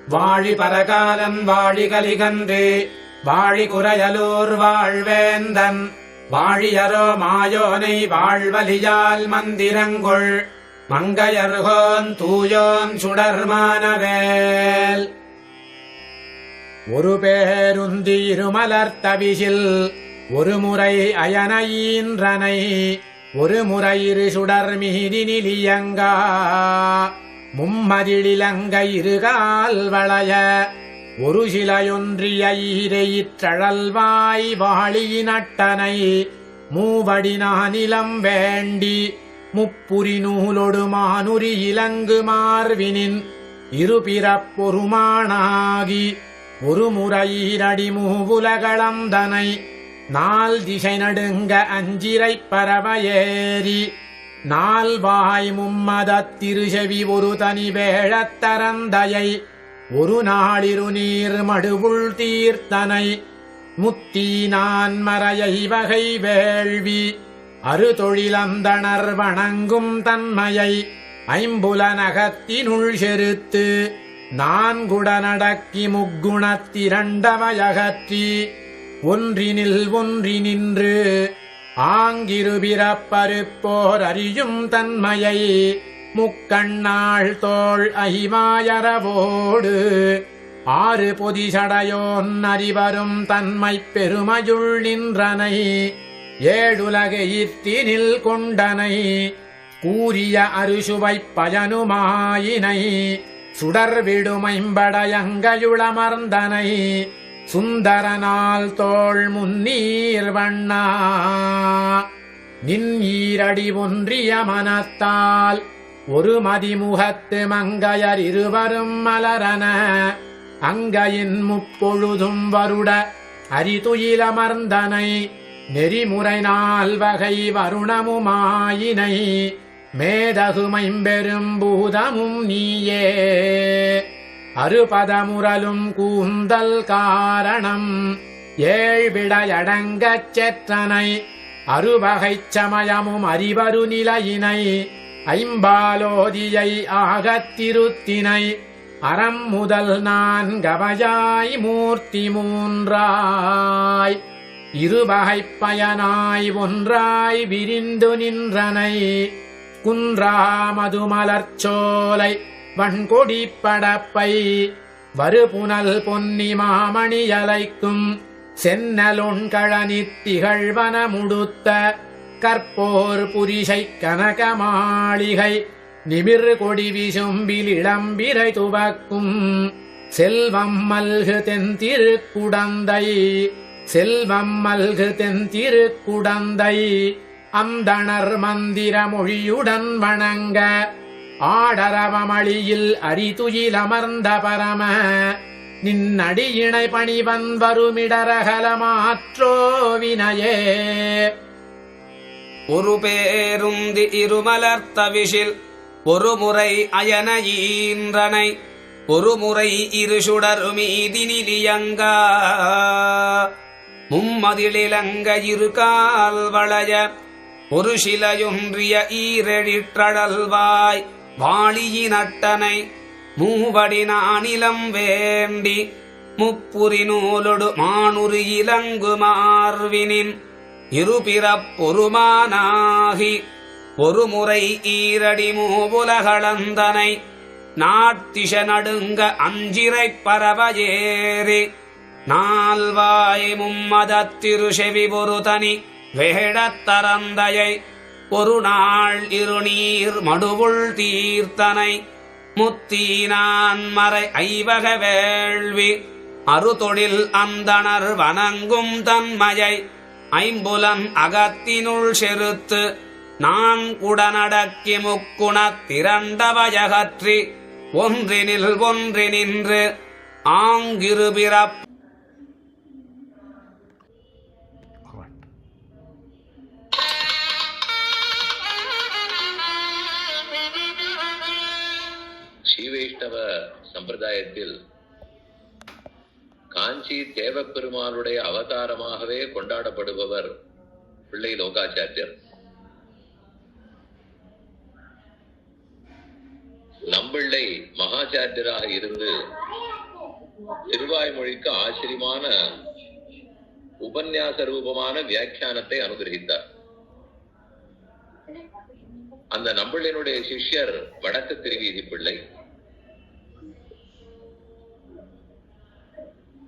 வாழி பரகாலன் வாழி கலிகன்று வாழி குறையலூர் வாழ்வேந்தன் வாழியரோ மாயோனை வாழ்வலியால் மந்திரங்கொள் மங்கையர்கோன் தூயோன் சுடர்மானவேல். ஒரு பேருந்தி இருமலர்த்தவிசில் ஒரு முறை அயனையீன்றனை ஒரு முறையிரு சுடர் மீதினிலியங்கா மும்மதிழிலங்க இருகால் வளைய ஒரு சிலையொன்றிய ஈரையிற்றழல்வாய் வாழியினட்டனை மூவடி நானிலம் வேண்டி முப்புரி நூலொடு மானுரி இலங்கு மார்வினின் இருபிறப்பொருமானாகி ஒரு முறையீரடி மூவுலகளந்தனை நால் திசை நடுங்க அஞ்சிரை பரவையேறி நால்வாய் மும்மதத்திருசெவி ஒரு தனி வேழத்தரந்தையை ஒரு நாளிரு நீர் மடுவுள் தீர்த்தனை முத்தி நான் மறையை வகை வேள்வி அறுதொழிலந்தனர் வணங்கும் தன்மையை ஐம்புலனகத்தினுள் செருத்து நான்குடனடக்கி முக்குணத்திரண்டவையகற்றி ஒன்றினில் ஒன்றி நின்று ஆங்கிருபிறப்பருப்போர் அறியும் தன்மையை முக்கண்ணாள் தோள் அகிமாயரவோடு ஆறு பொதிசடையோன் அறிவரும் தன்மை பெருமையுள் நின்றனை ஏழுலகையிற்றினில் கொண்டனை கூறிய அருசுவைப் பயனுமாயினை சுடர்விடுமைம்படையங்கையுளமர்ந்தனை சுந்தரனால் தோள் முன்னீர் வண்ணா நின் ஈரடி ஒன்றிய மனத்தால் ஒரு மதிமுகத்து மங்கையர் இருவரும் மலரன அங்கையின் முப்பொழுதும் வருட அரிதுயிலமர்ந்தனை நெறிமுறை நால் வகை வருணமுமாயினை மேதகுமைம்பெரும் பூதமும் நீயே அறுபதமுரலும் கூந்தல் காரணம் ஏழ்விடையடங்கச் செற்றனை அறுவகைச் சமயமும் அறிவரு நிலையினை ஐம்பாலோதியை ஆகத்திருத்தினை அறம் முதல் நான்கவையாய் மூர்த்தி மூன்றாய் இருவகைப் பயனாய் ஒன்றாய் விரிந்து நின்றனை குன்றா மதுமலர்ச்சோலை வண்கொடி படப்பை வருபுனல் பொன்னி மாமணியலைக்கும் சென்னலொண்கழனி திகழ்வன முடுத்த கற்போர் புரிசை கனக மாளிகை நிமிர் கொடி விசும்பில் இளம்பிரை துவக்கும் செல்வம் மல்கு தென்திருக்குடந்தை செல்வம் மல்கு தென்திருக்குடந்தை அந்தணர் மந்திர மொழியுடன் வணங்க ஆடரவமளியில் அரிதுயிலமர்ந்த பரம நின்னடியிணை பணிவன் வருமிடரகலமாற்றோவினையே. ஒரு பேருந்தி இருமலர்த்தவிசில் ஒரு முறை அயனையீன்றனை ஒரு முறை இரு சுடர் மீதினிலியங்கா மும்மதிலிலங்க இருகால் வளைய ஒரு சிலையொன்றிய ஈரெழிற்றழல்வாய் வாழியினட்டனை மூவடி நானிலம் வேண்டி முப்புரி நூலொடு மானுரு இலங்கு மார்வினின் இருபிறப்பொருமானாகி ஒரு முறை ஈரடி மூவுலகளந்தனை நாட்டிஷ நடுங்க அஞ்சிரை பரவையேறி நால்வாய் மும்மதத்திருசெவி ஒரு தனி வேடத்தரந்தையை ஒரு நாள் இருநீர் மடுவுள் தீர்த்தனை முத்தீனான் மறை ஐவக வேள்வி அறுதொழில் அந்தணர் வணங்கும் தன்மையை ஐம்புலன் அகத்தினுள் செருத்து நான் குடனடக்கி முக்குணத்திரண்டவையகற்றி ஒன்றினில் ஒன்றி நின்று ஆங்கிருபிறப் ஸ்ரீவைஷ்ணவ சம்பிரதாயத்தில் காஞ்சி தேவப்பெருமானுடைய அவதாரமாகவே கொண்டாடப்படுபவர் பிள்ளை லோகாச்சாரியர். நம்பிள்ளை மகாச்சாரியராக இருந்து திருவாய்மொழிக்கு ஆச்சரியமான உபன்யாச ரூபமான வியாக்கியானத்தை அனுகிரகித்தார். அந்த நம்பிள்ளினுடைய சிஷ்யர் வடக்கு திருவீதி பிள்ளை.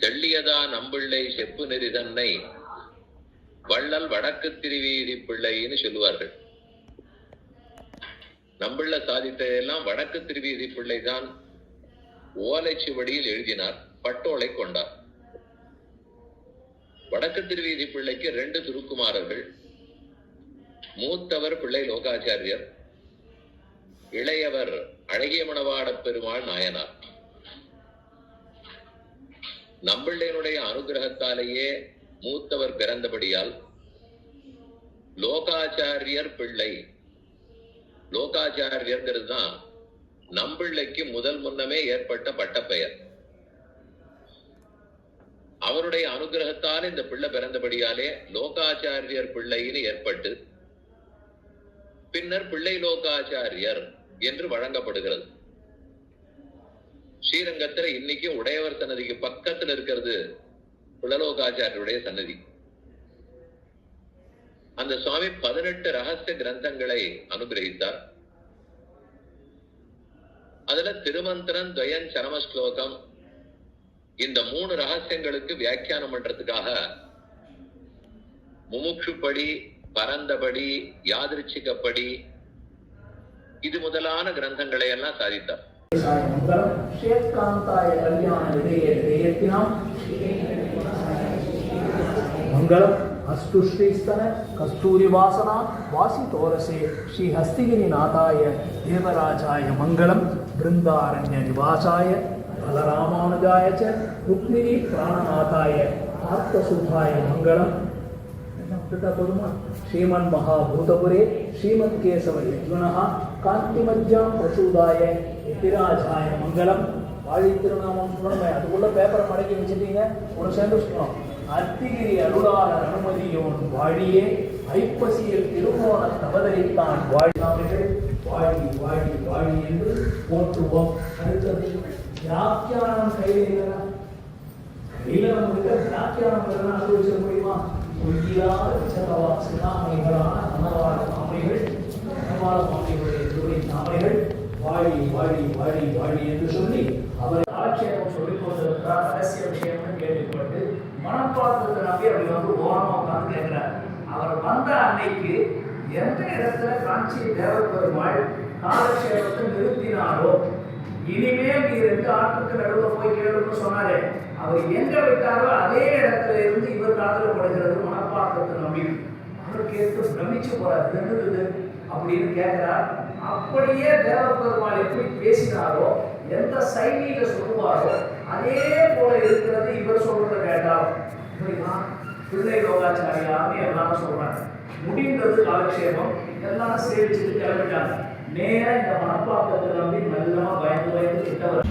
தெள்ளியதா நம்பிள்ளை செப்பு நெறி தன்னை வள்ளல் வடக்கு திருவீதி பிள்ளைன்னு சொல்லுவார்கள். நம்பிள்ள சாதித்ததெல்லாம் வடக்கு திருவீதி பிள்ளைதான் ஓலைச்சுவடியில் எழுதினார், பட்டோலை கொண்டார். வடக்கு திருவீதி பிள்ளைக்கு 2 திருக்குமாரர்கள். மூத்தவர் பிள்ளை லோகாச்சாரியர், இளையவர் அழகிய மணவாடப் பெருமாள் நாயனார். நம்பிள்ளையினுடைய அனுகிரகத்தாலேயே மூத்தவர் பிறந்தபடியால் லோகாச்சாரியர் பிள்ளை. லோகாச்சாரியர்ங்கிறது தான் நம்பிள்ளைக்கு முன்னமே ஏற்பட்ட பட்டப்பெயர். அவருடைய அனுகிரகத்தால் இந்த பிள்ளை பிறந்தபடியாலே லோகாச்சாரியர் பிள்ளைன்னு ஏற்பட்டு பின்னர் பிள்ளை லோகாச்சாரியர் என்று வழங்கப்படுகிறது. ஸ்ரீரங்கத்தில் இன்னைக்கு உடையவர் சன்னதிக்கு பக்கத்தில் இருக்கிறது பிள்ளலோகாச்சாரியருடைய சன்னதி. அந்த சுவாமி 18 ரகசிய கிரந்தங்களை அனுகிரகித்தார். அதுல திருமந்திரன், துவயன், சரமஸ்லோகம் இந்த 3 ரகசியங்களுக்கு வியாக்கியானம் பண்றதுக்காக முமுட்சுப்படி, பரந்தபடி, யாதிருச்சிகப்படி இது முதலான கிரந்தங்களை எல்லாம் சாதித்தார். மங்களம் அஸ்துஷ்ரீஸ்தன கஸ்தூரி வாசனா வாசி தோரசே ஸ்ரீ ஹஸ்திகிரி நாதாய தேவராஜாய மங்களம் பிருந்தாரண்ய நிவாசாய பலராமானுஜாய ச ருக்மிணி பிராணநாதாய ஆர்த்தசூதாய மங்களம். ஸ்ரீமன் மகாபூதபுரே ஸ்ரீமத் கேசவ யஜ்வனஹ காந்திமஜ்ஜாம் பிரசூதாய எதிராஜாய மங்களம். வாழி திருநாமம் சொல்லணும். அதுக்குள்ள பேப்பரை மடக்கி வச்சுட்டீங்க, ஒரு சேர்ந்து சொல்லணும். அத்திகிரி அருளாளர் அனுமதியோன் வாழியே ஐப்பசியில் திருமோண தவதரித்தான் வாழ்நாள்கள் வாழி வாழி வாழி என்று போற்றுவோம். அடுத்தது வியாக்கியானம் கையில நம்மளுக்கு வியாக்கியானம் அனுபவிச்சிட முடியுமா? பொய்யிலாத விசதவா சின்னாமைகளான மனவாள மாமைகள், மனவாள மாமைகளுடைய துறை நாமைகள் வாழி வாழி வாழி வாழி என்று சொல்லி அவர் ஆட்சேபம் சொல்லிக் கொண்டிருக்கிறார். ரகசிய விஷயம்னு கேள்விப்பட்டு மனப்பாத்திரத்தை நம்பி அப்படி வந்து ஓரமா உட்கார்ந்து கேட்கிறார். அவர் வந்த அன்னைக்கு எந்த இடத்துல காஞ்சி தேவப்பெருமாள் காலக்ஷேபத்தை நிறுத்தினாரோ, இனிமேல் நீ 2 ஆற்றுக்கு நடுவில் போய் கேளுன்னு சொன்னாரே, அவர் எங்க விட்டாரோ அதே இடத்துல இருந்து இவர் காதல படுகிறது மனப்பாத்திரத்தை நம்பி. அவர் கேட்டு பிரமிச்சு போறார், என்னது அப்படின்னு கேட்கிறார். அப்படியே தேவப்பெருமாள் எப்படி பேசினாரோ, எந்த சைனியில சொல்லுவாரோ அதே போல இருக்கிறது இவர் சொல்றத கேட்டார். பிள்ளை லோகாச்சாரியான்னு எல்லாரும் சொல்றாங்க. முடிந்தது காலக்ஷேபம், எல்லாரும் சேவிச்சுட்டு கிளம்பிட்டாங்க. நேரம் இந்த மனப்பாக்கத்தை நம்பி நல்லமா பயந்து பயந்து கிட்டவர்.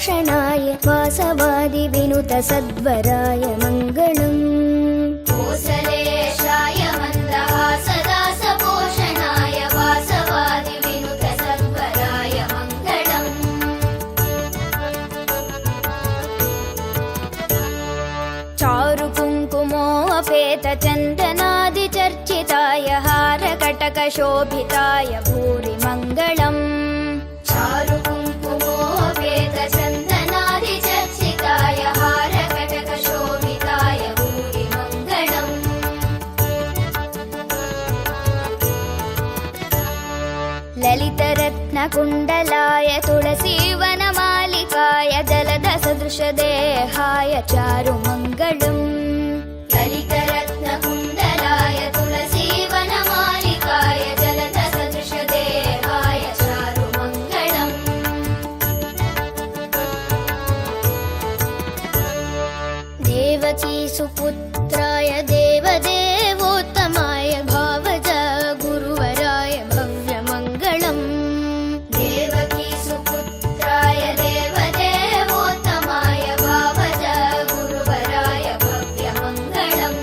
पोषणाय वासवादिविनुत सद्वराय मङ्गलम् कोसलेशाय मन्दहासदासपोषणाय वासवादिविनुत सद्वराय मङ्गलम् चारुकुङ्कुमोऽपेतचन्दनादिचर्चिताय हारकटकशोभिताय भूरि मङ्गलम् चारुकुङ्कुमोऽपेतचन्दनादिचर्चिताय हारकटकशोभिताय भूरि मङ्गलम् ललितरत्नकुण्डलाय तुलसीवनमालिकाय जलदसदृशदेहाय चारुमङ्गलम् ललितरत्नकुण्डलाय तुलसीवनमालिकाय जलदसदृशदेहाय चारुमङ्गलम् देवकीसुपुत्राय देवदेवोत्तमाय भावज गुरुवराय भव्यमङ्गलम् देवकीसुपुत्राय देवदेवोत्तमाय भावज गुरुवराय भव्यमङ्गलम्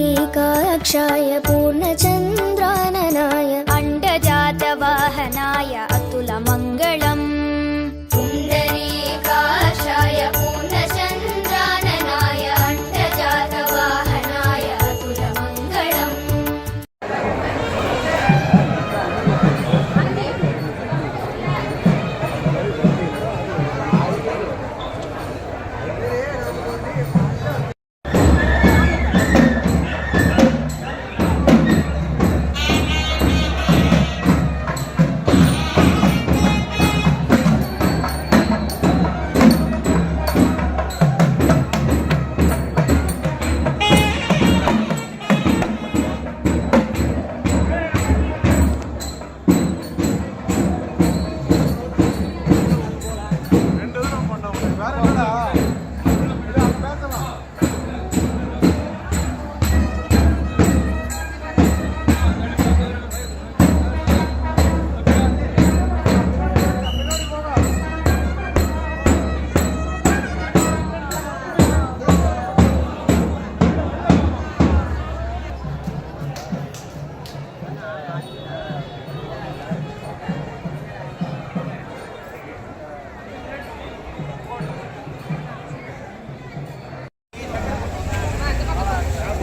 पुण्डरीकाक्षाय पूर्णचन्द्राननाय अण्डजातवाहनाय अतुलमङ्गलम् पुण्डरीकाक्षाय पूर्णचन्द्राननाय अण्डजातवाहनाय अतुलमङ्गलम्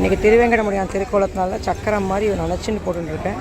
இன்றைக்கி திருவேங்கடமுடியான் திருக்கோலத்தினால சக்கரம் மாதிரி நினச்சின்னு போட்டுருக்கேன்.